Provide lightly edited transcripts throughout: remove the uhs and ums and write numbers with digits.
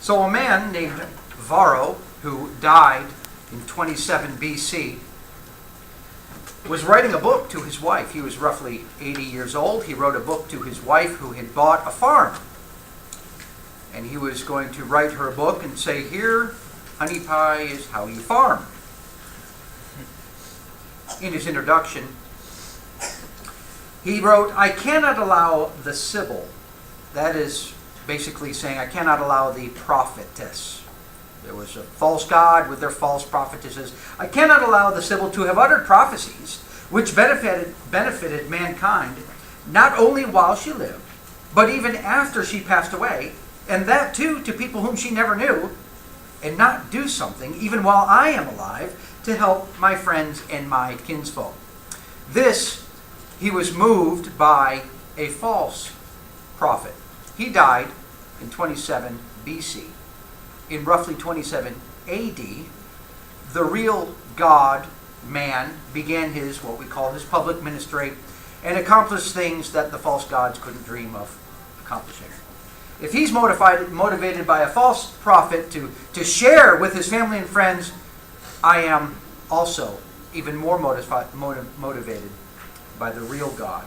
So a man named Varro, who died in 27 BC, was writing a book to his wife. He was roughly 80 years old. He wrote a book to his wife who had bought a farm. And he was going to write her a book and say, "Here, honey pie is how you farm." In his introduction, he wrote, "I cannot allow the Sibyl," that is basically saying, I cannot allow the prophetess. There was a false god with their false prophetesses. "I cannot allow the Sibyl to have uttered prophecies which benefited mankind, not only while she lived, but even after she passed away, and that too to people whom she never knew, and not do something, even while I am alive, to help my friends and my kinsfolk." This, he was moved by a false prophet. He died in 27 BC. In roughly 27 AD, the real God, man, began his, what we call his public ministry, and accomplished things that the false gods couldn't dream of accomplishing. If he's motivated by a false prophet to share with his family and friends, I am also even more motivated by the real God.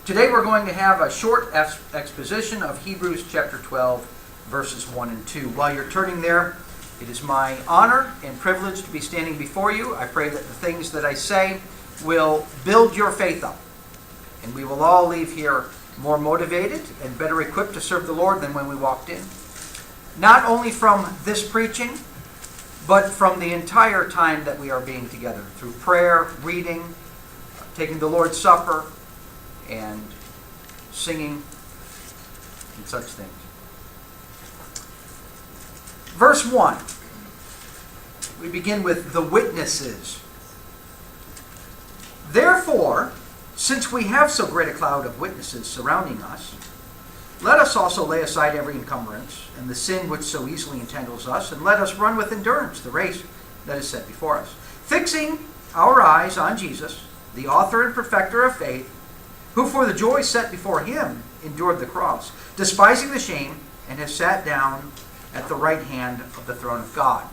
Today we're going to have a short exposition of Hebrews chapter 12, verses 1 and 2. While you're turning there, it is my honor and privilege to be standing before you. I pray that the things that I say will build your faith up, and we will all leave here more motivated and better equipped to serve the Lord than when we walked in. Not only from this preaching, but from the entire time that we are being together, through prayer, reading, taking the Lord's Supper, and singing, and such things. Verse 1, we begin with the witnesses. "Therefore, since we have so great a cloud of witnesses surrounding us, let us also lay aside every encumbrance and the sin which so easily entangles us, and let us run with endurance the race that is set before us, fixing our eyes on Jesus, the author and perfecter of faith, who for the joy set before him endured the cross, despising the shame, and has sat down at the right hand of the throne of God."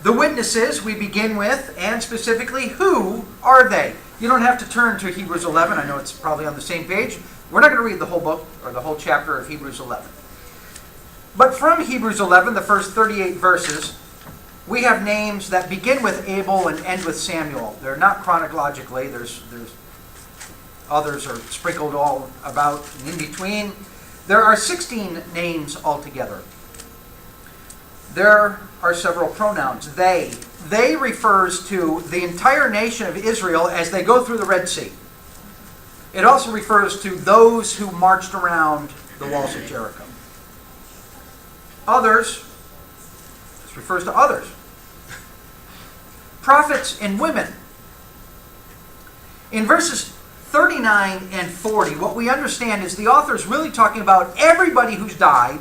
The witnesses we begin with, and specifically, who are they? You don't have to turn to Hebrews 11. I know it's probably on the same page. We're not going to read the whole book or the whole chapter of Hebrews 11. But from Hebrews 11, the first 38 verses, we have names that begin with Abel and end with Samuel. They're not chronologically. There's others are sprinkled all about and in between. There are 16 names altogether. There are several pronouns. They refers to the entire nation of Israel as they go through the Red Sea. It also refers to those who marched around the walls of Jericho. Others, this refers to others. Prophets and women. In verses 39 and 40, what we understand is the author is really talking about everybody who's died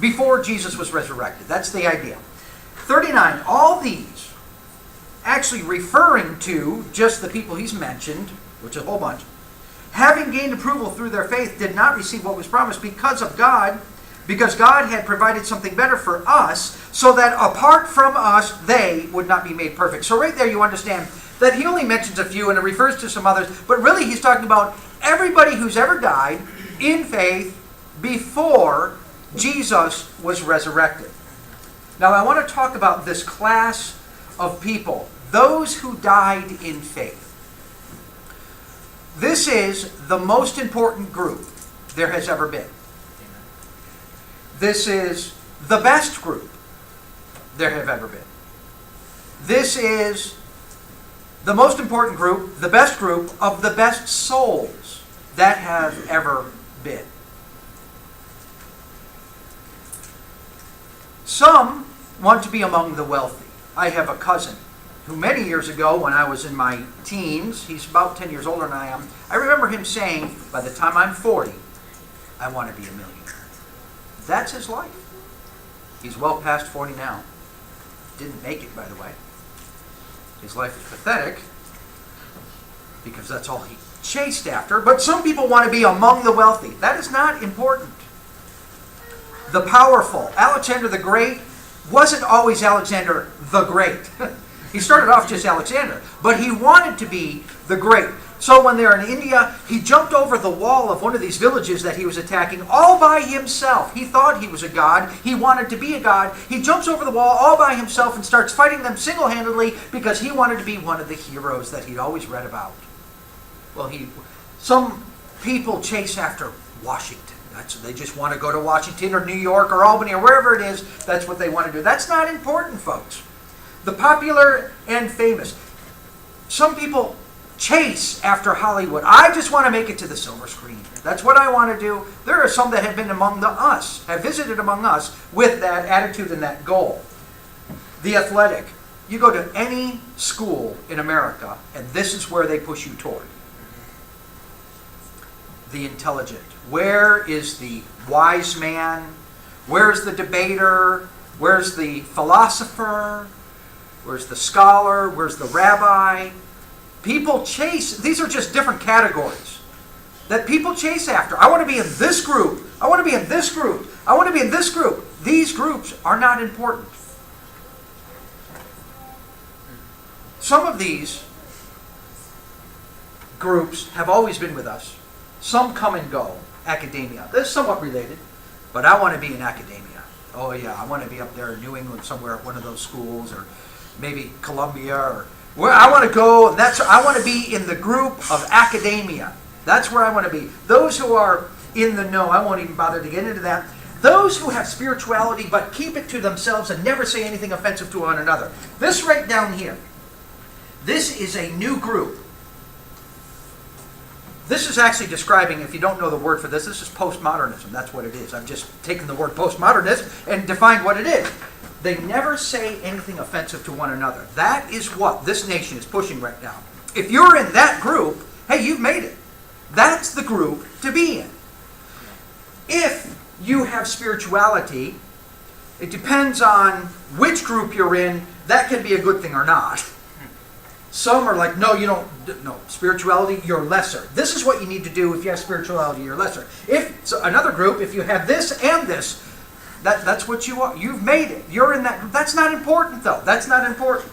before Jesus was resurrected. That's the idea. 39, all these actually referring to just the people he's mentioned, which is a whole bunch, having gained approval through their faith, did not receive what was promised because God had provided something better for us, so that apart from us, they would not be made perfect. So right there you understand that he only mentions a few and it refers to some others, but really he's talking about everybody who's ever died in faith before Jesus was resurrected. Now I want to talk about this class of people, those who died in faith. This is the most important group there has ever been. This is the best group there have ever been. This is the most important group, the best group of the best souls that have ever been. Some want to be among the wealthy. I have a cousin who many years ago, when I was in my teens, he's about 10 years older than I am, I remember him saying, by the time I'm 40, I want to be a millionaire. That's his life. He's well past 40 now. Didn't make it, by the way. His life is pathetic, because that's all he chased after. But some people want to be among the wealthy. That is not important. the powerful. Alexander the Great wasn't always Alexander the Great. He started off just Alexander, but he wanted to be the Great. So when they're in India, he jumped over the wall of one of these villages that he was attacking all by himself. He thought he was a god. He wanted to be a god. He jumps over the wall all by himself and starts fighting them single-handedly because he wanted to be one of the heroes that he'd always read about. Well, some people chase after Washington. They just want to go to Washington or New York or Albany or wherever it is. That's what they want to do. That's not important, folks. The popular and famous. Some people chase after Hollywood. I just want to make it to the silver screen. That's what I want to do. There are some that have been among us, have visited among us with that attitude and that goal. The athletic. You go to any school in America, and this is where they push you toward. The intelligent. Where is the wise man? Where's the debater? Where's the philosopher? Where's the scholar? Where's the rabbi? People chase, these are just different categories that people chase after. I want to be in this group. I want to be in this group. I want to be in this group. These groups are not important. Some of these groups have always been with us. Some come and go. Academia. They're somewhat related, but I want to be in academia. Oh yeah, I want to be up there in New England somewhere at one of those schools, or maybe Columbia, or where I want to go. I want to be in the group of academia. That's where I want to be. Those who are in the know, I won't even bother to get into that. Those who have spirituality but keep it to themselves and never say anything offensive to one another. This right down here. This is a new group. This is actually describing, if you don't know the word for this is postmodernism. That's what it is. I've just taken the word postmodernist and defined what it is. They never say anything offensive to one another. That is what this nation is pushing right now. If you're in that group, hey, you've made it. That's the group to be in. If you have spirituality, it depends on which group you're in. That can be a good thing or not. Some are like, no, you don't, no, spirituality, you're lesser. This is what you need to do if you have spirituality, you're lesser. So another group, if you have this and this, that's what you are. You've made it. You're in that group. That's not important, though. That's not important.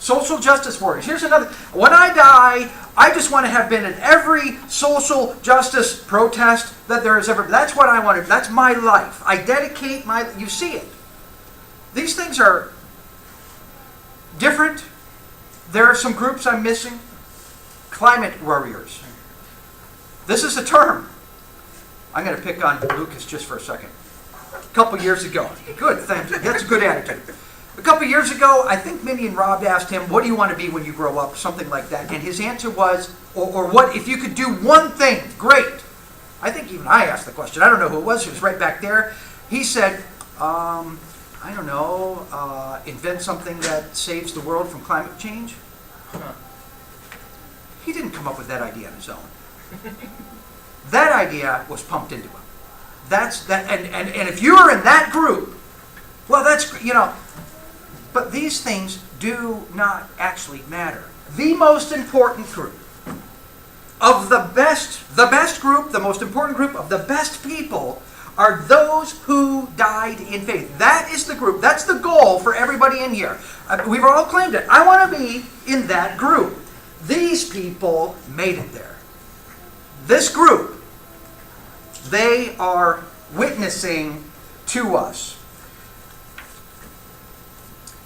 Social justice warriors. Here's another. When I die, I just want to have been in every social justice protest that there has ever been. That's what I want to do. That's my life. I dedicate my, you see it. These things are different. There are some groups I'm missing. Climate warriors. This is a term. I'm going to pick on Lucas just for a second. A couple years ago. Good, thanks. That's a good attitude. A couple years ago, I think Minnie and Rob asked him, what do you want to be when you grow up? Something like that. And his answer was, or what, if you could do one thing, great. I think even I asked the question. I don't know who it was. It was right back there. He said, I don't know, invent something that saves the world from climate change? He didn't come up with that idea on his own. That idea was pumped into him. That's that, and if you're in that group, well, that's, you know, but these things do not actually matter. The most important group of the best group, the most important group of the best people are those who died in faith. That is the group. That's the goal for everybody in here. We've all claimed it. I want to be in that group. These people made it there. This group, they are witnessing to us.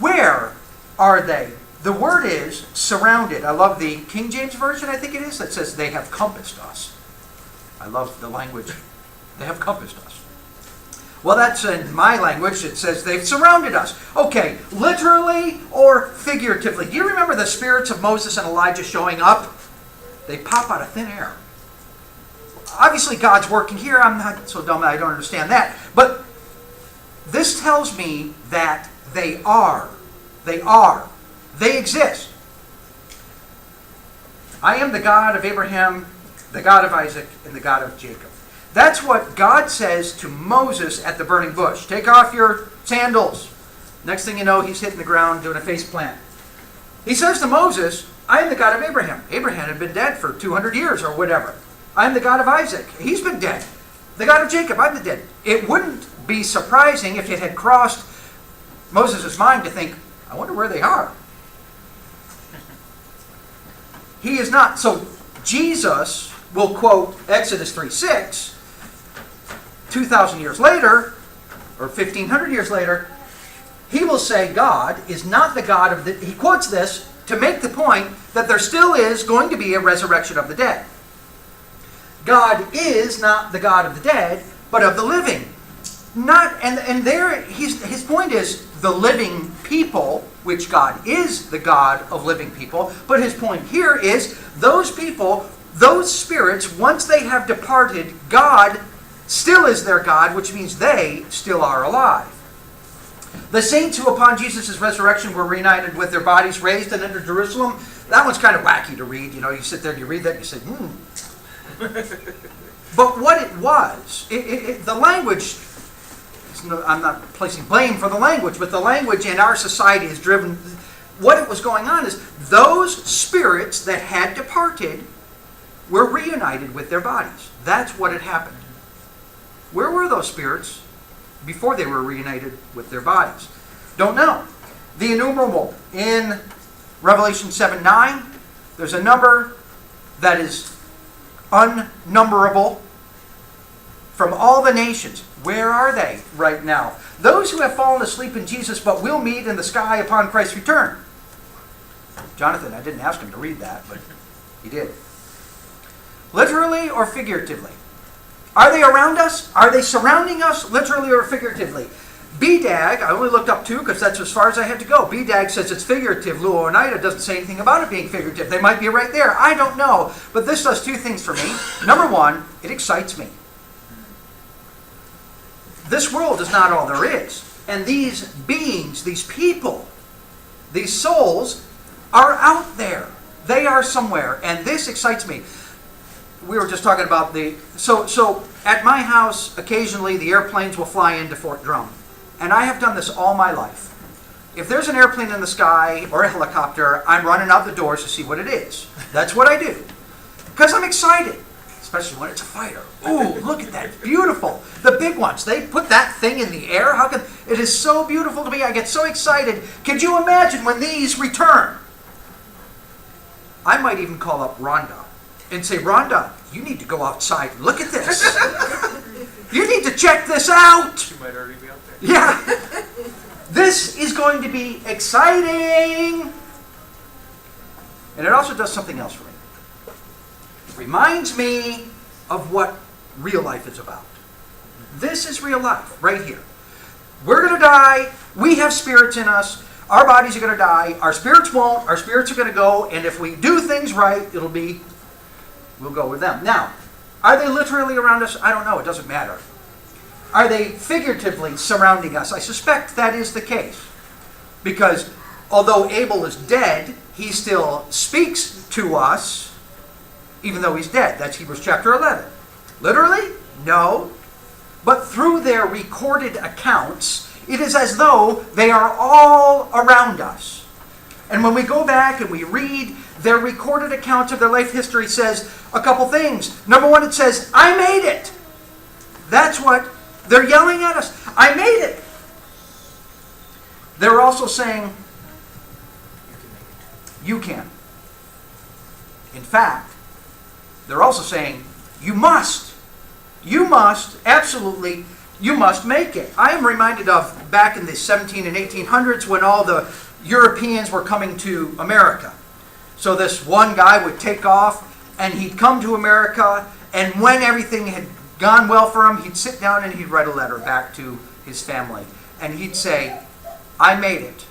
Where are they? The word is surrounded. I love the King James Version, I think it is, that says they have compassed us. I love the language. They have compassed us. Well, that's in my language. It says they've surrounded us. Okay, literally or figuratively. Do you remember the spirits of Moses and Elijah showing up? They pop out of thin air. Obviously, God's working here. I'm not so dumb that I don't understand that. But this tells me that they are. They are. They exist. I am the God of Abraham, the God of Isaac, and the God of Jacob. That's what God says to Moses at the burning bush. Take off your sandals. Next thing you know, he's hitting the ground doing a face plant. He says to Moses, I am the God of Abraham. Abraham had been dead for 200 years or whatever. I am the God of Isaac. He's been dead. The God of Jacob, I'm the dead. It wouldn't be surprising if it had crossed Moses' mind to think, I wonder where they are. He is not. So Jesus will quote Exodus 3:6, 2,000 years later, or 1,500 years later, he will say God is not the God of the... He quotes this to make the point that there still is going to be a resurrection of the dead. God is not the God of the dead, but of the living. And there, his point is the living people, which God is the God of living people. But his point here is those people, those spirits, once they have departed, God still is their God, which means they still are alive. The saints who upon Jesus' resurrection were reunited with their bodies raised and entered Jerusalem, that one's kind of wacky to read. You know, you sit there and you read that and you say, But what it was, the language, I'm not placing blame for the language, but the language in our society is driven, what it was going on is those spirits that had departed were reunited with their bodies. That's what had happened. Where were those spirits before they were reunited with their bodies? Don't know. The innumerable in Revelation 7:9, there's a number that is unnumberable from all the nations. Where are they right now? Those who have fallen asleep in Jesus but will meet in the sky upon Christ's return. Jonathan, I didn't ask him to read that, but he did. Literally or figuratively? Are they around us? Are they surrounding us, literally or figuratively? BDAG, I only looked up two because that's as far as I had to go. BDAG says it's figurative. Luo-Oneida doesn't say anything about it being figurative. They might be right there. I don't know. But this does two things for me. Number one, it excites me. This world is not all there is. And these beings, these people, these souls are out there. They are somewhere. And this excites me. We were just talking about so at my house, occasionally the airplanes will fly into Fort Drum. And I have done this all my life. If there's an airplane in the sky or a helicopter, I'm running out the doors to see what it is. That's what I do. Because I'm excited. Especially when it's a fighter. Ooh, look at that. Beautiful. The big ones. They put that thing in the air. It is so beautiful to me. I get so excited. Could you imagine when these return? I might even call up Rhonda and say, Rhonda, you need to go outside and look at this. You need to check this out. She might already be out there. Yeah. This is going to be exciting. And it also does something else for me. It reminds me of what real life is about. This is real life, right here. We're going to die. We have spirits in us. Our bodies are going to die. Our spirits won't. Our spirits are going to go. And if we do things right, we'll go with them. Now, are they literally around us? I don't know. It doesn't matter. Are they figuratively surrounding us? I suspect that is the case. Because although Abel is dead, he still speaks to us, even though he's dead. That's Hebrews chapter 11. Literally? No. But through their recorded accounts, it is as though they are all around us. And when we go back and we read their recorded accounts of their life history, says a couple things. Number one, it says, I made it. That's what they're yelling at us. I made it. They're also saying, you can. In fact, they're also saying, you must. You must, absolutely, you must make it. I am reminded of back in the 17 and 1800s when all the Europeans were coming to America. So this one guy would take off and he'd come to America, and when everything had gone well for him, he'd sit down and he'd write a letter back to his family. And he'd say, I made it.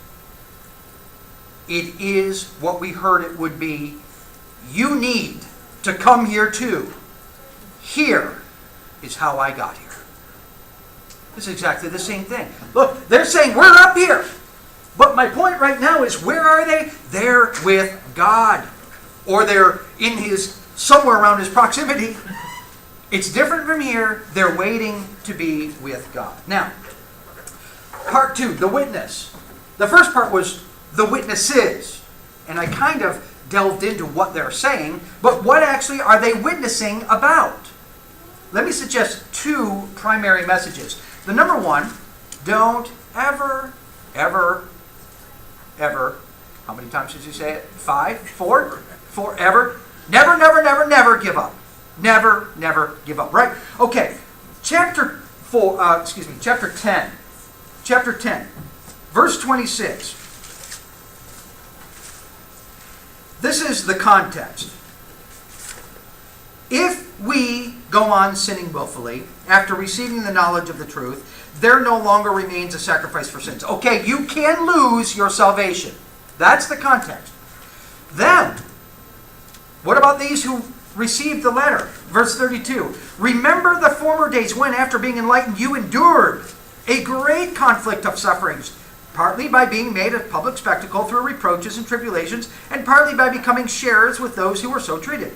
It is what we heard it would be. You need to come here too. Here is how I got here. It's exactly the same thing. Look, they're saying we're up here. But my point right now is, where are they? They're with God. Or they're in somewhere around his proximity. It's different from here. They're waiting to be with God. Now, part two, the witness. The first part was the witnesses. And I kind of delved into what they're saying. But what actually are they witnessing about? let me suggest two primary messages. The number one, don't ever, ever, ever, how many times did you say it? 5? 4? Forever? Never, never, never, never give up. Never, never give up. Right? Okay. Chapter 10. Chapter 10. Verse 26. This is the context. If we go on sinning willfully after receiving the knowledge of the truth, there no longer remains a sacrifice for sins. Okay, you can lose your salvation. That's the context. Then, what about these who received the letter? Verse 32. Remember the former days when, after being enlightened, you endured a great conflict of sufferings, partly by being made a public spectacle through reproaches and tribulations, and partly by becoming sharers with those who were so treated.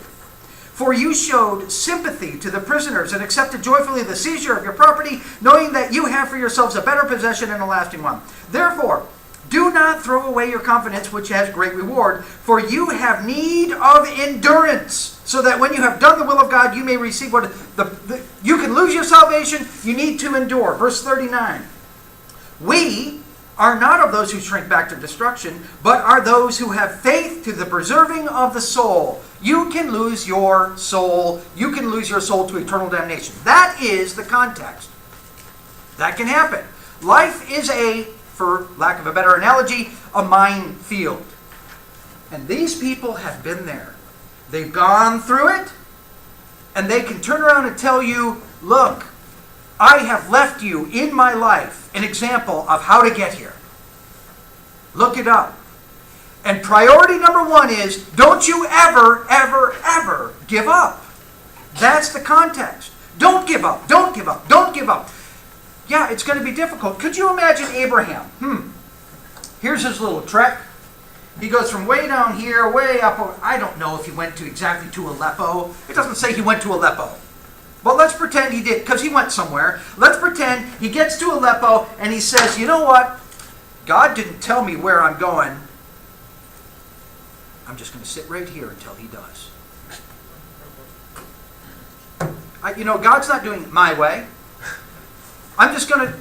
For you showed sympathy to the prisoners and accepted joyfully the seizure of your property, knowing that you have for yourselves a better possession and a lasting one. Therefore, do not throw away your confidence, which has great reward, for you have need of endurance, so that when you have done the will of God, you may receive what you can lose your salvation. You need to endure. Verse 39. We are not of those who shrink back to destruction, but are those who have faith to the preserving of the soul. You can lose your soul. You can lose your soul to eternal damnation. That is the context. That can happen. Life is for lack of a better analogy, a minefield. And these people have been there. They've gone through it, and they can turn around and tell you, look, I have left you in my life an example of how to get here. Look it up. And priority number one is, don't you ever, ever, ever give up. That's the context. Don't give up. Don't give up. Don't give up. Yeah, it's going to be difficult. Could you imagine Abraham? Here's his little trek. He goes from way down here, way up. I don't know if he went exactly to Aleppo. It doesn't say he went to Aleppo. But let's pretend he did, because he went somewhere. Let's pretend he gets to Aleppo and he says, you know what? God didn't tell me where I'm going. I'm just going to sit right here until he does. God's not doing it my way. I'm just going to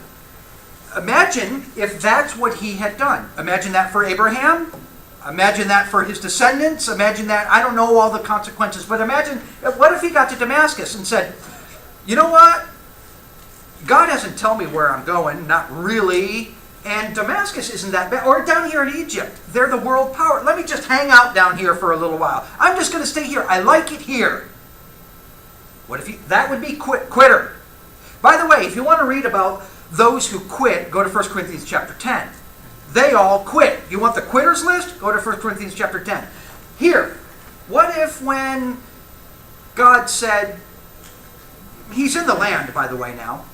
imagine if that's what he had done. Imagine that for Abraham. Imagine that for his descendants. Imagine that, I don't know all the consequences, but imagine, what if he got to Damascus and said, you know what? God hasn't told me where I'm going, not really. And Damascus isn't that bad. Or down here in Egypt, they're the world power. Let me just hang out down here for a little while. I'm just going to stay here. I like it here. What if that would be quitter. By the way, if you want to read about those who quit, go to 1 Corinthians chapter 10. They all quit. You want the quitters list? Go to 1 Corinthians chapter 10. Here, what if when God said, he's in the land, by the way, now.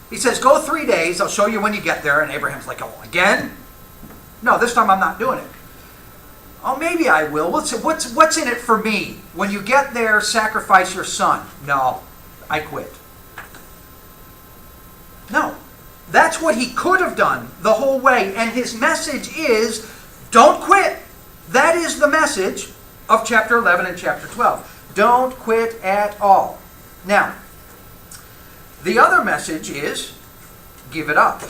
He says, go 3 days, I'll show you when you get there. And Abraham's like, oh, again? No, this time I'm not doing it. Oh, maybe I will. What's in it for me? When you get there, sacrifice your son. No, I quit. No. That's what he could have done the whole way. And his message is, don't quit. That is the message of chapter 11 and chapter 12. Don't quit at all. Now, the other message is, give it up.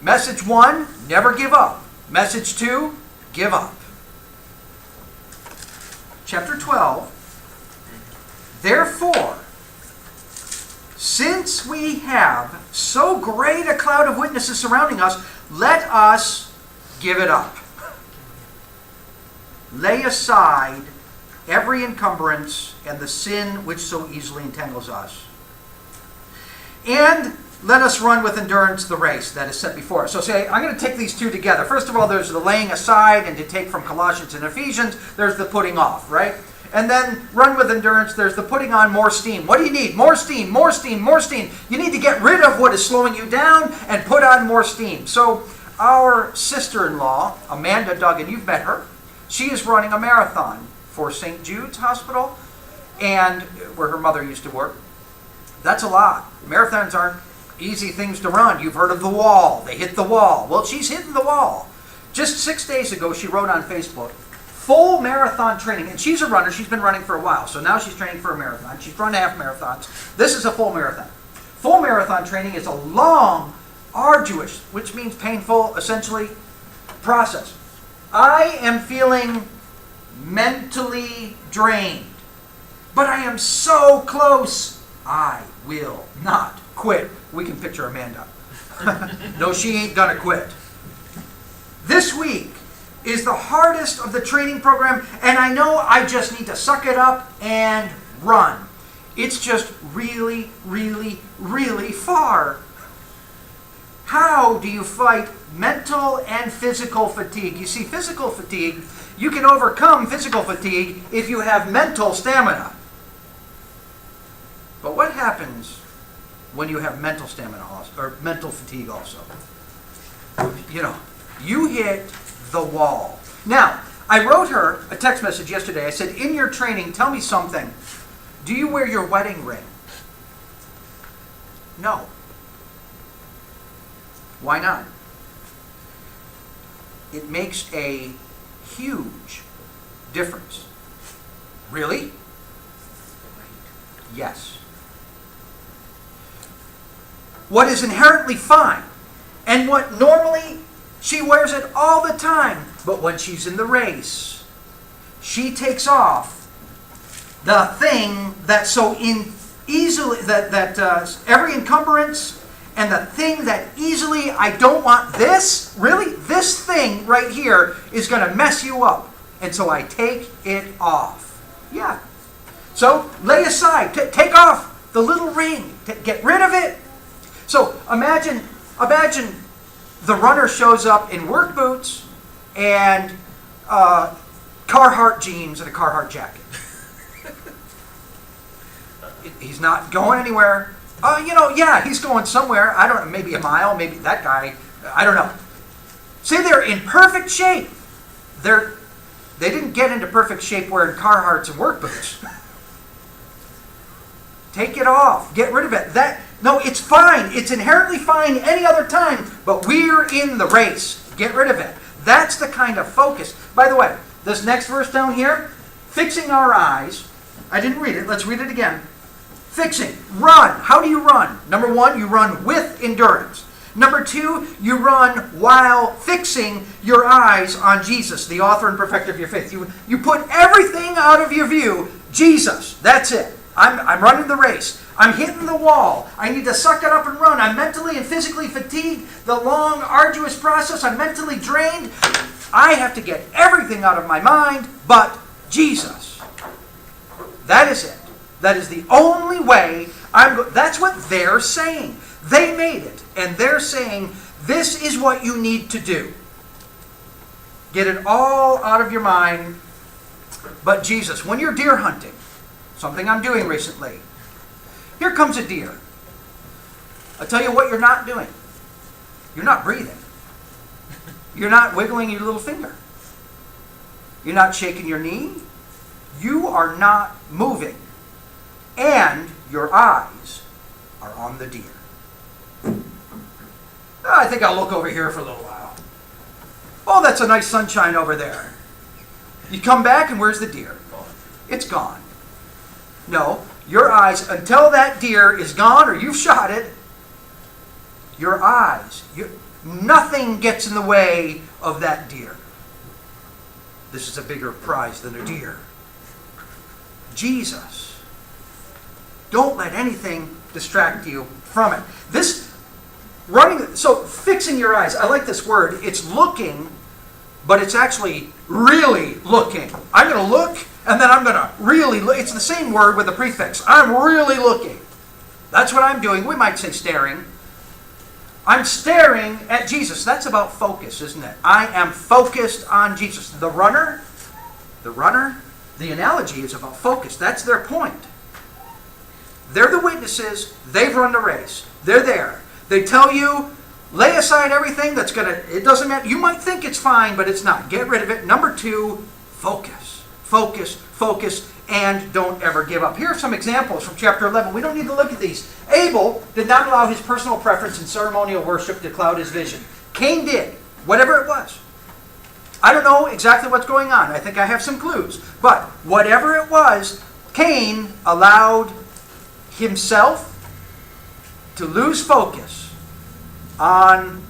Message 1, never give up. Message 2, give up. Chapter 12, therefore, since we have so great a cloud of witnesses surrounding us, let us give it up. Lay aside every encumbrance and the sin which so easily entangles us. And let us run with endurance the race that is set before us. So say, I'm going to take these two together. First of all, there's the laying aside, and to take from Colossians and Ephesians, there's the putting off, right? And then run with endurance, there's the putting on more steam. What do you need? More steam, more steam, more steam. You need to get rid of what is slowing you down and put on more steam. So our sister-in-law, Amanda Duggan, you've met her. She is running a marathon for St. Jude's Hospital, and where her mother used to work. That's a lot. Marathons aren't easy things to run. You've heard of the wall. They hit the wall. Well, she's hitting the wall. Just 6 days ago, she wrote on Facebook, full marathon training. And she's a runner. She's been running for a while. So now she's training for a marathon. She's run half marathons. This is a full marathon. Full marathon training is a long, arduous, which means painful, essentially, process. I am feeling mentally drained. But I am so close. I will not quit. We can picture Amanda. No, she ain't gonna quit. This week is the hardest of the training program, and I know I just need to suck it up and run. It's just really, really, really far. How do you fight mental and physical fatigue? You see, physical fatigue, you can overcome physical fatigue if you have mental stamina. But what happens when you have mental stamina also, or mental fatigue also? You know, you hit the wall. Now, I wrote her a text message yesterday. I said, in your training, tell me something. Do you wear your wedding ring? No. Why not? It makes a huge difference. Really? Yes. What is inherently fine, and what normally she wears it all the time, but when she's in the race, she takes off the thing that so easily, every encumbrance and the thing that easily, I don't want this, really, this thing right here is going to mess you up. And so I take it off. Yeah. So lay aside, take off the little ring, get rid of it. So imagine the runner shows up in work boots and Carhartt jeans and a Carhartt jacket. He's not going anywhere. Yeah, he's going somewhere. I don't know, maybe a mile, maybe that guy. I don't know. Say they're in perfect shape. They didn't get into perfect shape wearing Carhartts and work boots. Take it off. Get rid of it. No, it's fine. It's inherently fine any other time, but we're in the race. Get rid of it. That's the kind of focus. By the way, this next verse down here, fixing our eyes. I didn't read it. Let's read it again. Fixing. Run. How do you run? Number one, you run with endurance. Number two, you run while fixing your eyes on Jesus, the author and perfecter of your faith. You put everything out of your view. Jesus. That's it. I'm running the race. I'm hitting the wall. I need to suck it up and run. I'm mentally and physically fatigued. The long, arduous process. I'm mentally drained. I have to get everything out of my mind but Jesus. That is it. That is the only way that's what they're saying. They made it. And they're saying, this is what you need to do. Get it all out of your mind but Jesus. When you're deer hunting, something I'm doing recently, here comes a deer. I'll tell you what you're not doing. You're not breathing. You're not wiggling your little finger. You're not shaking your knee. You are not moving. And your eyes are on the deer. I think I'll look over here for a little while. Oh, that's a nice sunshine over there. You come back and where's the deer? It's gone. No, your eyes, until that deer is gone or you've shot it, your eyes, nothing gets in the way of that deer. This is a bigger prize than a deer. Jesus. Don't let anything distract you from it. So fixing your eyes, I like this word. It's looking, but it's actually really looking. I'm going to look, and then I'm going to really look. It's the same word with a prefix. I'm really looking. That's what I'm doing. We might say staring. I'm staring at Jesus. That's about focus, isn't it? I am focused on Jesus. The runner, the analogy is about focus. That's their point. They're the witnesses. They've run the race. They're there. They tell you, lay aside everything that's it doesn't matter. You might think it's fine, but it's not. Get rid of it. Number two, focus. Focus, focus, and don't ever give up. Here are some examples from chapter 11. We don't need to look at these. Abel did not allow his personal preference in ceremonial worship to cloud his vision. Cain did, whatever it was. I don't know exactly what's going on. I think I have some clues. But whatever it was, Cain allowed himself to lose focus on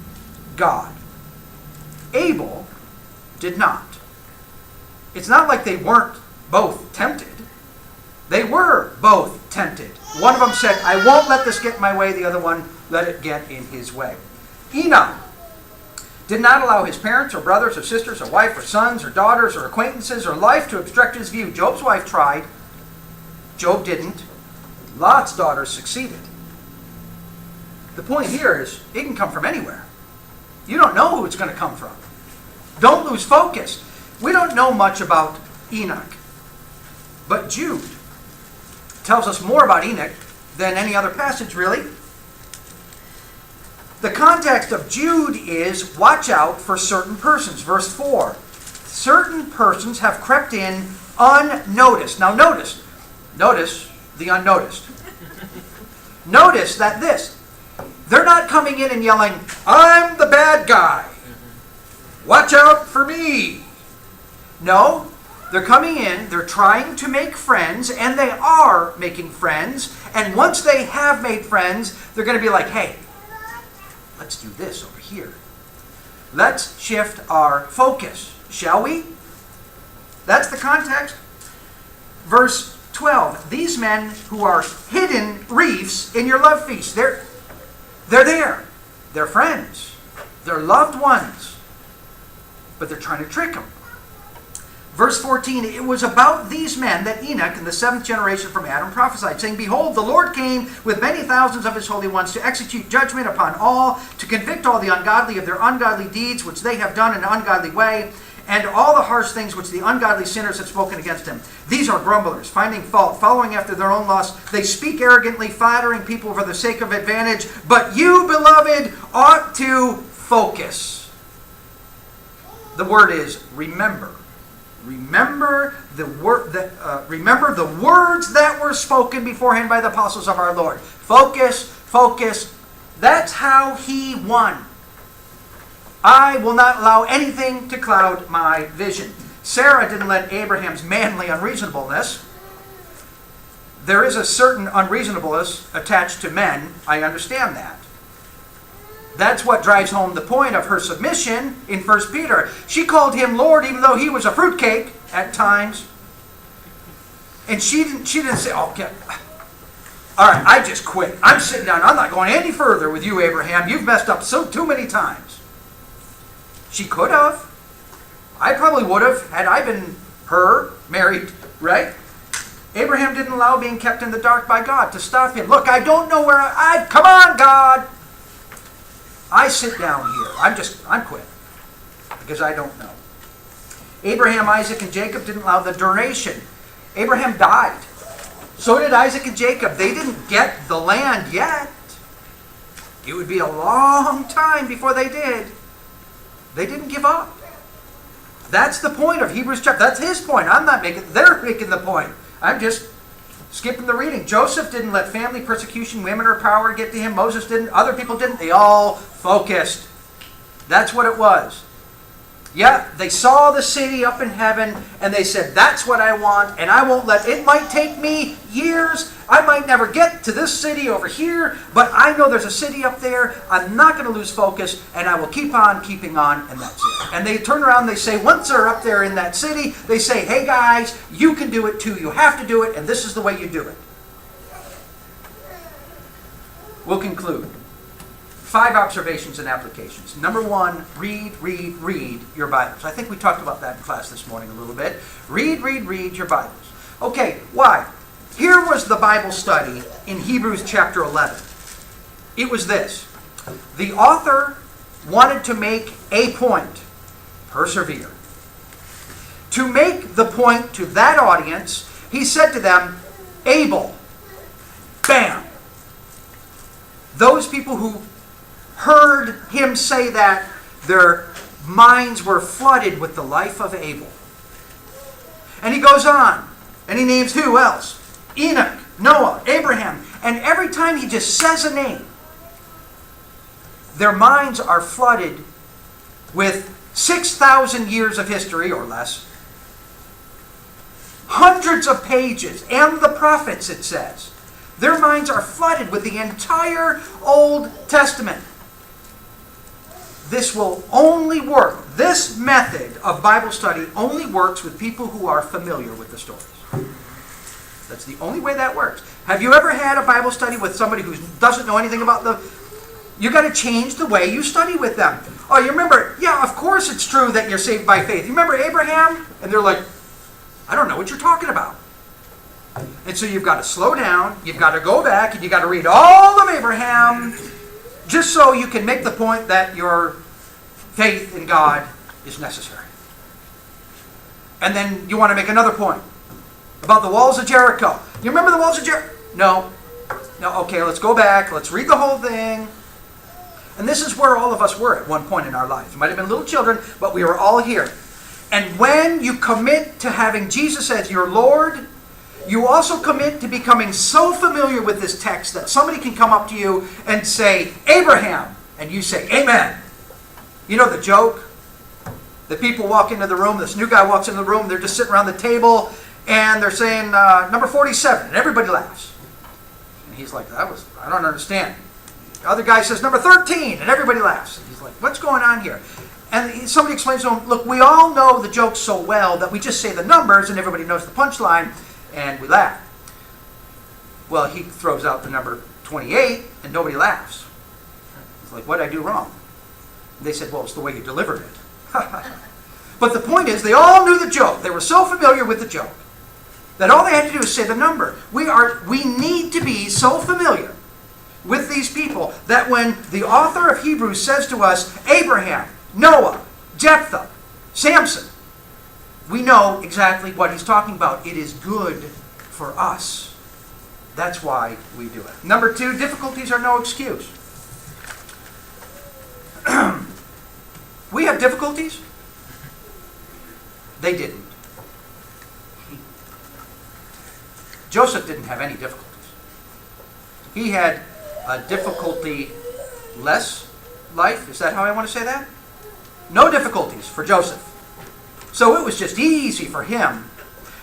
God. Abel did not. It's not like they weren't both tempted. They were both tempted. One of them said, I won't let this get in my way. The other one, let it get in his way. Enoch did not allow his parents or brothers or sisters or wife or sons or daughters or acquaintances or life to obstruct his view. Job's wife tried. Job didn't. Lot's daughters succeeded. The point here is, it can come from anywhere. You don't know who it's going to come from. Don't lose focus. We don't know much about Enoch. But Jude tells us more about Enoch than any other passage, really. The context of Jude is, watch out for certain persons. Verse 4. Certain persons have crept in unnoticed. Now notice the unnoticed. Notice that they're not coming in and yelling, I'm the bad guy. Watch out for me. No, they're coming in, they're trying to make friends, and they are making friends. And once they have made friends, they're going to be like, hey, let's do this over here. Let's shift our focus, shall we? That's the context. Verse 12. These men who are hidden reefs in your love feast, they're there. They're friends. They're loved ones. But they're trying to trick them. Verse 14, it was about these men that Enoch in the seventh generation from Adam prophesied, saying, behold, the Lord came with many thousands of his holy ones to execute judgment upon all, to convict all the ungodly of their ungodly deeds, which they have done in an ungodly way, and all the harsh things which the ungodly sinners have spoken against him. These are grumblers, finding fault, following after their own lusts. They speak arrogantly, flattering people for the sake of advantage. But you, beloved, ought to focus. The word is remember. Remember the words that were spoken beforehand by the apostles of our Lord. Focus, focus. That's how he won. I will not allow anything to cloud my vision. Sarah didn't let Abraham's manly unreasonableness. There is a certain unreasonableness attached to men. I understand that. That's what drives home the point of her submission in 1 Peter. She called him Lord even though he was a fruitcake at times. And she didn't say, okay, all right, I just quit. I'm sitting down. I'm not going any further with you, Abraham. You've messed up too many times. She could have. I probably would have had I been her, married, right? Abraham didn't allow being kept in the dark by God to stop him. Look, I don't know where come on, God. I sit down here. I'm quit. Because I don't know. Abraham, Isaac, and Jacob didn't allow the duration. Abraham died. So did Isaac and Jacob. They didn't get the land yet. It would be a long time before they did. They didn't give up. That's the point of Hebrews chapter. That's his point. They're making the point. I'm just skipping the reading. Joseph didn't let family persecution, women, or power get to him. Moses didn't. Other people didn't. They all focused. That's what it was. Yeah, they saw the city up in heaven, and they said, that's what I want, and I won't it might take me years. I might never get to this city over here, but I know there's a city up there. I'm not going to lose focus, and I will keep on keeping on, and that's it. And they turn around, they say, once they're up there in that city, they say, hey guys, you can do it too. You have to do it, and this is the way you do it. We'll conclude. 5 observations and applications. Number 1, read your Bibles. I think we talked about that in class this morning a little bit. Read your Bibles. Okay, why? Here was the Bible study in Hebrews chapter 11. It was this. The author wanted to make a point. Persevere. To make the point to that audience, he said to them, Abel. Bam. Those people who heard him say that, their minds were flooded with the life of Abel. And he goes on, and he names who else? Enoch, Noah, Abraham. And every time he just says a name, their minds are flooded with 6,000 years of history or less. Hundreds of pages, and the prophets, it says. Their minds are flooded with the entire Old Testament. This will only work. This method of Bible study only works with people who are familiar with the stories. That's the only way that works. Have you ever had a Bible study with somebody who doesn't know anything about the... You got to change the way you study with them. Oh, you remember, yeah, of course it's true that you're saved by faith. You remember Abraham? And they're like, I don't know what you're talking about. And so you've got to slow down, you've got to go back, and you've got to read all of Abraham, just so you can make the point that your faith in God is necessary. And then you want to make another point about the walls of Jericho. You remember the walls of Jericho? No. No, okay, let's go back, let's read the whole thing. And this is where all of us were at one point in our lives. We might have been little children, but we were all here. And when you commit to having Jesus as your Lord, you also commit to becoming so familiar with this text that somebody can come up to you and say, Abraham, and you say, Amen. You know the joke? The people walk into the room, this new guy walks into the room, they're just sitting around the table, and they're saying, number 47, and everybody laughs. And he's like, I don't understand. The other guy says, number 13, and everybody laughs. And he's like, what's going on here? And somebody explains to him, look, we all know the joke so well that we just say the numbers and everybody knows the punchline, and we laugh. Well, he throws out the number 28, and nobody laughs. He's like, what did I do wrong? And they said, well, it's the way you delivered it. But the point is, they all knew the joke. They were so familiar with the joke that all they had to do is say the number. We need to be so familiar with these people that when the author of Hebrews says to us, Abraham, Noah, Jephthah, Samson, we know exactly what he's talking about. It is good for us. That's why we do it. Number 2, difficulties are no excuse. We have difficulties. They didn't. Joseph didn't have any difficulties. He had a difficulty-less life. Is that how I want to say that? No difficulties for Joseph. So it was just easy for him.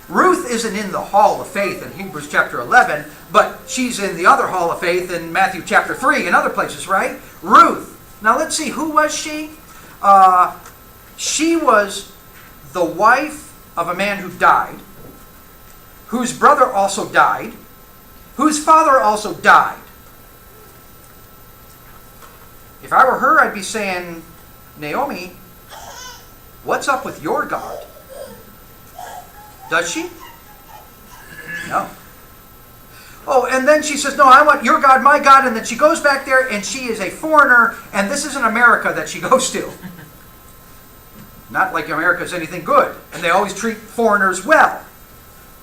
Ruth isn't in the hall of faith in Hebrews chapter 11, but she's in the other hall of faith in Matthew chapter 3 and other places, right? Ruth. Now let's see, who was she? She was the wife of a man who died, whose brother also died, whose father also died. If I were her, I'd be saying, Naomi, what's up with your God? Does she? No. Oh, and then she says, no, I want your God, my God. And then she goes back there and she is a foreigner, and this isn't America that she goes to. Not like America is anything good, and they always treat foreigners well.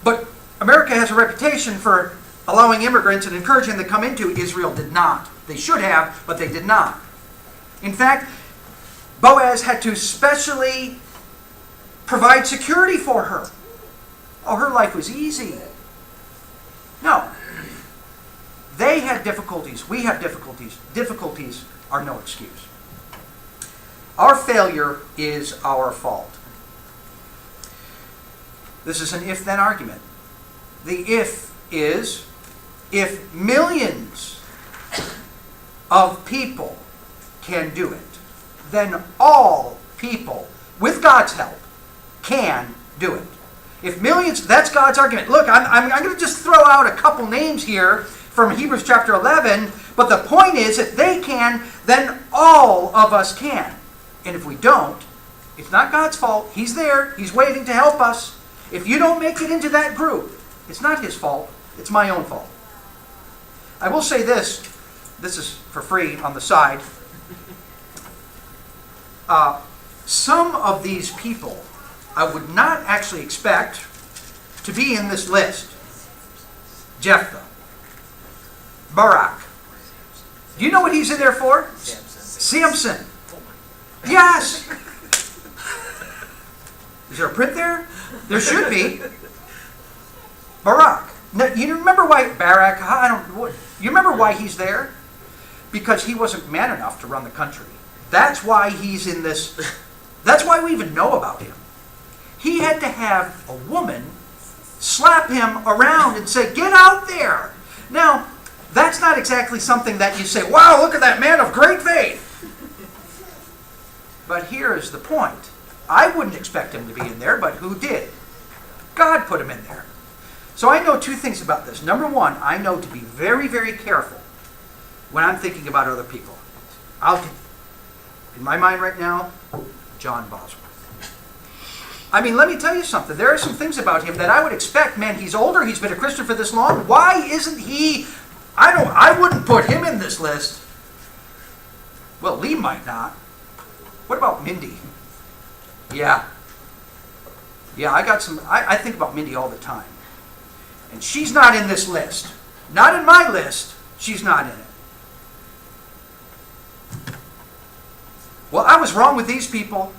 But America has a reputation for allowing immigrants and encouraging them to come into. Israel did not. They should have, but they did not. In fact, Boaz had to specially provide security for her. Oh, her life was easy. No. They had difficulties. We have difficulties. Difficulties are no excuse. Our failure is our fault. This is an if-then argument. The if is, if millions of people can do it, then all people, with God's help, can do it. If millions, that's God's argument. Look, I'm going to just throw out a couple names here from Hebrews chapter 11, but the point is, if they can, then all of us can. And if we don't, it's not God's fault. He's there. He's waiting to help us. If you don't make it into that group, it's not His fault. It's my own fault. I will say this. This is for free on the side. Some of these people I would not actually expect to be in this list. Jephthah. Barak. Do you know what he's in there for? Samson. Yes! Is there a print there? There should be. Barak. Now, you remember why Barak? You remember why he's there? Because he wasn't man enough to run the country. That's why he's in this That's why we even know about him. He had to have a woman slap him around and say, get out there. Now, that's not exactly something that you say, wow, look at that man of great faith. But here is the point. I wouldn't expect him to be in there, but who did? God put him in there. So I know two things about this. Number one, I know to be very, very careful when I'm thinking about other people. In my mind right now, John Bosworth. I mean, let me tell you something. There are some things about him that I would expect. Man, he's older. He's been a Christian for this long. Why isn't he? I wouldn't put him in this list. Well, Lee might not. What about Mindy? Yeah. Yeah, I think about Mindy all the time. And she's not in this list. Not in my list. She's not in it. Well, I was wrong with these people.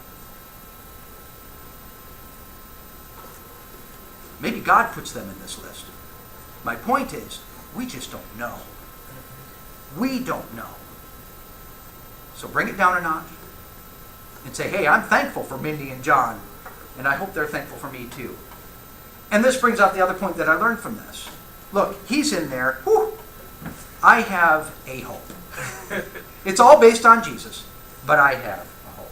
Maybe God puts them in this list. My point is, we just don't know. We don't know. So bring it down a notch and say, hey, I'm thankful for Mindy and John, and I hope they're thankful for me too. And this brings out the other point that I learned from this. Look, he's in there. Whew, I have a hope. It's all based on Jesus, but I have a hope.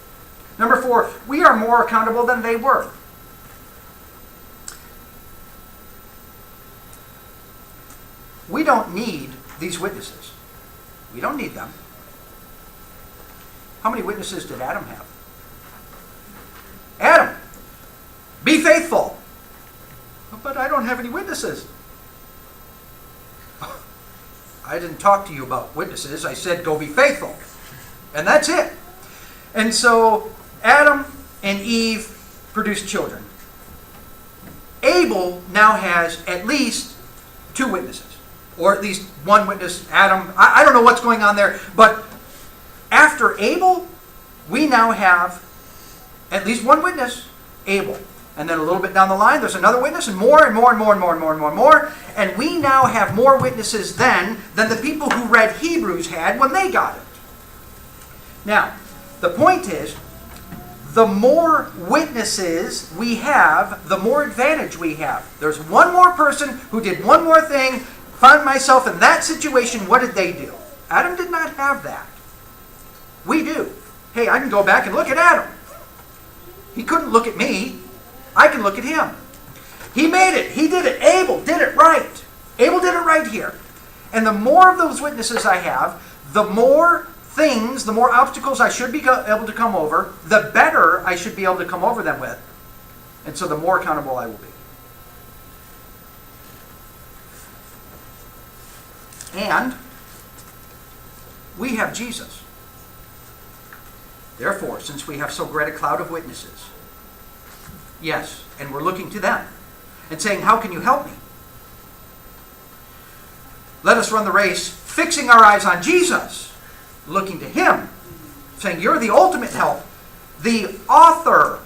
Number 4, we are more accountable than they were. We don't need these witnesses. We don't need them. How many witnesses did Adam have? Adam, be faithful. But I don't have any witnesses. I didn't talk to you about witnesses. I said go be faithful. And that's it. And so Adam and Eve produced children. Abel now has at least 2 witnesses. Or at least one witness, Adam. I don't know what's going on there. But after Abel, we now have at least one witness, Abel. And then a little bit down the line, there's another witness, and more and more and more and more and more and more and more. And we now have more witnesses then than the people who read Hebrews had when they got it. Now, the point is, the more witnesses we have, the more advantage we have. There's one more person who did one more thing. Found myself in that situation. What did they do? Adam did not have that. We do. Hey, I can go back and look at Adam. He couldn't look at me. I can look at him. He made it. He did it. Abel did it right. Abel did it right here. And the more of those witnesses I have, the more things, the more obstacles I should be able to come over, the better I should be able to come over them with. And so the more accountable I will be. And we have Jesus. Therefore, since we have so great a cloud of witnesses, yes, and we're looking to them and saying, how can you help me? Let us run the race, fixing our eyes on Jesus, looking to him, saying, you're the ultimate help, the author.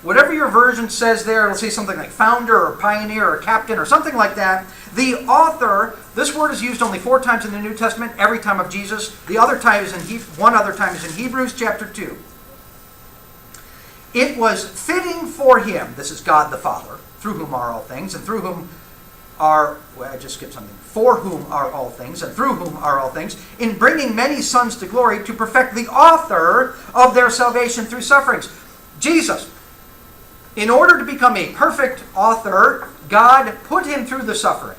Whatever your version says there, let's say something like founder or pioneer or captain or something like that. The author, this word is used only 4 times in the New Testament, every time of Jesus. The other time is one other time is in Hebrews chapter 2. It was fitting for him, this is God the Father, through whom are all things, and through whom are, I just skipped something, for whom are all things, and through whom are all things, in bringing many sons to glory, to perfect the author of their salvation through sufferings. Jesus. In order to become a perfect author, God put him through the suffering.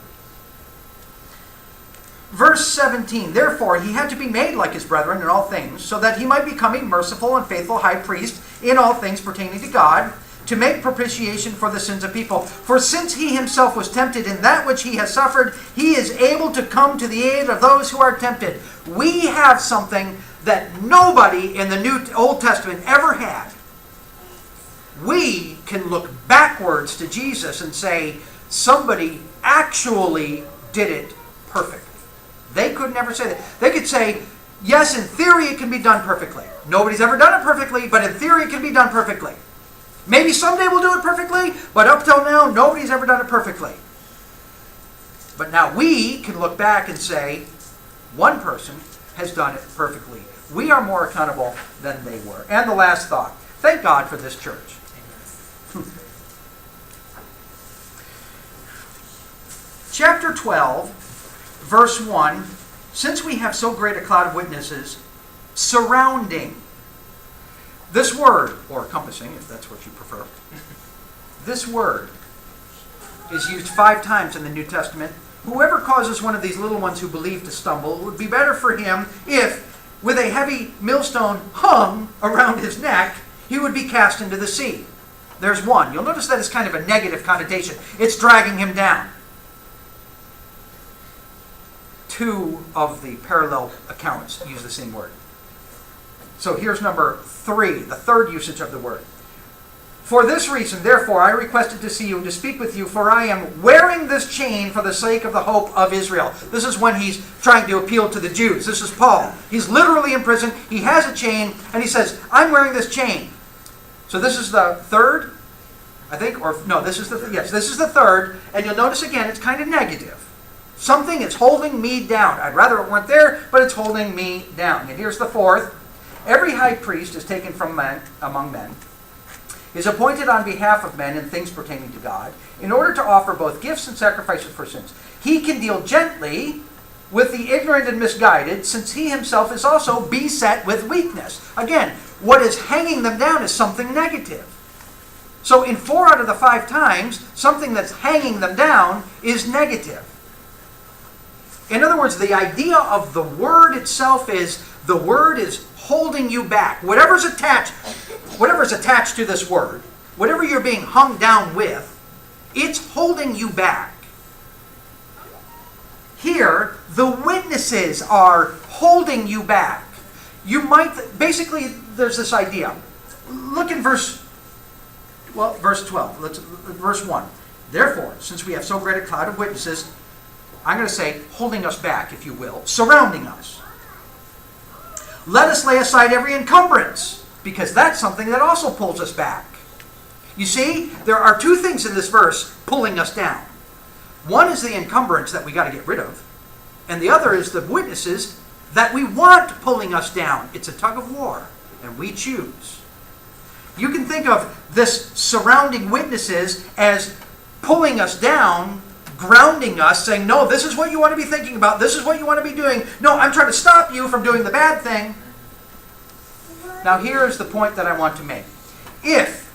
Verse 17, therefore he had to be made like his brethren in all things, so that he might become a merciful and faithful high priest in all things pertaining to God, to make propitiation for the sins of people. For since he himself was tempted in that which he has suffered, he is able to come to the aid of those who are tempted. We have something that nobody in the Old Testament ever had. We can look backwards to Jesus and say, somebody actually did it perfectly. They could never say that. They could say, yes, in theory it can be done perfectly. Nobody's ever done it perfectly, but in theory it can be done perfectly. Maybe someday we'll do it perfectly, but up till now, nobody's ever done it perfectly. But now we can look back and say, one person has done it perfectly. We are more accountable than they were. And the last thought. Thank God for this church. Chapter 12, verse 1, since we have so great a cloud of witnesses surrounding. This word, or encompassing, if that's what you prefer, this word is used 5 times in the New Testament. Whoever causes one of these little ones who believe to stumble, it would be better for him if, with a heavy millstone hung around his neck, he would be cast into the sea. There's one. You'll notice that it's kind of a negative connotation. It's dragging him down. 2 of the parallel accounts use the same word. So here's number 3, the third usage of the word. For this reason, therefore, I requested to see you and to speak with you, for I am wearing this chain for the sake of the hope of Israel. This is when he's trying to appeal to the Jews. This is Paul. He's literally in prison. He has a chain, and he says, I'm wearing this chain. So this is the third, I think, or no, this is the third. And you'll notice again, it's kind of negative. Something is holding me down. I'd rather it weren't there, but it's holding me down. And here's the fourth. Every high priest is taken from men, among men, is appointed on behalf of men in things pertaining to God, in order to offer both gifts and sacrifices for sins. He can deal gently with the ignorant and misguided, since he himself is also beset with weakness. Again, what is hanging them down is something negative. So in 4 out of the 5 times, something that's hanging them down is negative. In other words, the idea of the word itself is the word is holding you back. Whatever's attached to this word, whatever you're being hung down with, it's holding you back. Here, the witnesses are holding you back. You might, basically, there's this idea. Look in verse 12. Verse 1. Therefore, since we have so great a cloud of witnesses, I'm going to say, holding us back, if you will, surrounding us. Let us lay aside every encumbrance, because that's something that also pulls us back. You see, there are 2 things in this verse pulling us down. One is the encumbrance that we got to get rid of, and the other is the witnesses that we want pulling us down. It's a tug of war, and we choose. You can think of this surrounding witnesses as pulling us down, grounding us, saying, no, this is what you want to be thinking about. This is what you want to be doing. No, I'm trying to stop you from doing the bad thing. Now, here is the point that I want to make. If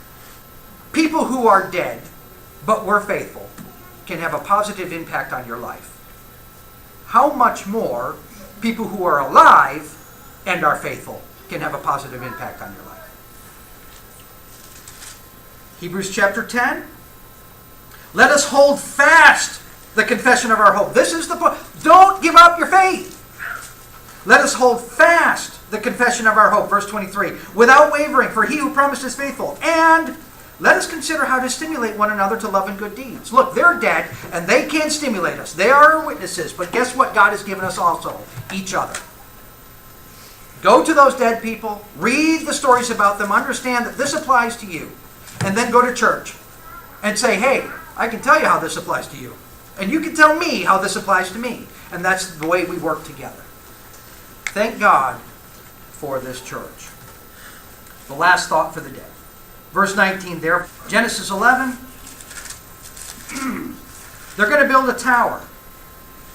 people who are dead, but were faithful, can have a positive impact on your life, how much more people who are alive and are faithful can have a positive impact on your life? Hebrews chapter 10. Let us hold fast the confession of our hope. This is the point. Don't give up your faith. Let us hold fast the confession of our hope. Verse 23. Without wavering, for he who promised is faithful. And let us consider how to stimulate one another to love and good deeds. Look, they're dead, and they can stimulate us. They are our witnesses. But guess what God has given us also? Each other. Go to those dead people. Read the stories about them. Understand that this applies to you. And then go to church and say, hey, I can tell you how this applies to you. And you can tell me how this applies to me. And that's the way we work together. Thank God for this church. The last thought for the day. Verse 19 there, Genesis 11. They're going to build a tower.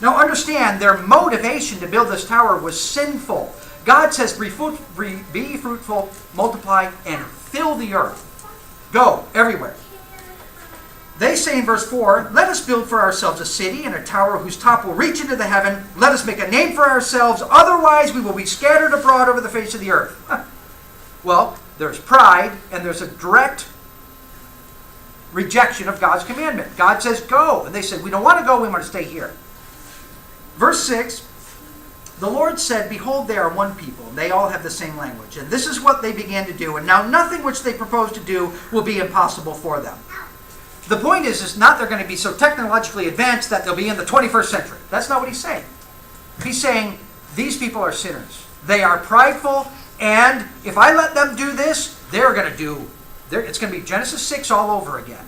Now understand, their motivation to build this tower was sinful. God says, be fruitful, multiply, and fill the earth. Go everywhere. They say in verse 4, let us build for ourselves a city and a tower whose top will reach into the heaven. Let us make a name for ourselves, otherwise we will be scattered abroad over the face of the earth. Well, there's pride and there's a direct rejection of God's commandment. God says go, and they said we don't want to go, we want to stay here. Verse 6, the Lord said, behold, they are one people, and they all have the same language. And this is what they began to do, and now nothing which they propose to do will be impossible for them. The point is not they're going to be so technologically advanced that they'll be in the 21st century. That's not what he's saying. He's saying these people are sinners. They are prideful, and if I let them do this, it's going to be Genesis 6 all over again.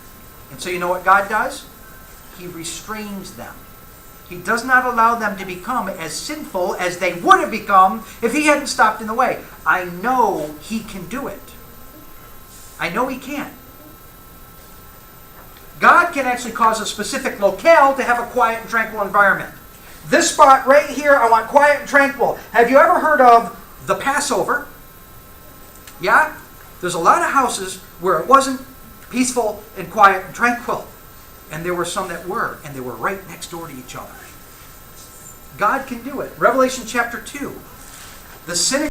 And so you know what God does? He restrains them. He does not allow them to become as sinful as they would have become if he hadn't stopped in the way. I know he can do it. I know He can. God can actually cause a specific locale to have a quiet and tranquil environment. This spot right here, I want quiet and tranquil. Have you ever heard of the Passover? Yeah? There's a lot of houses where it wasn't peaceful and quiet and tranquil. And there were some that were, and they were right next door to each other. God can do it. Revelation chapter 2. The synagogue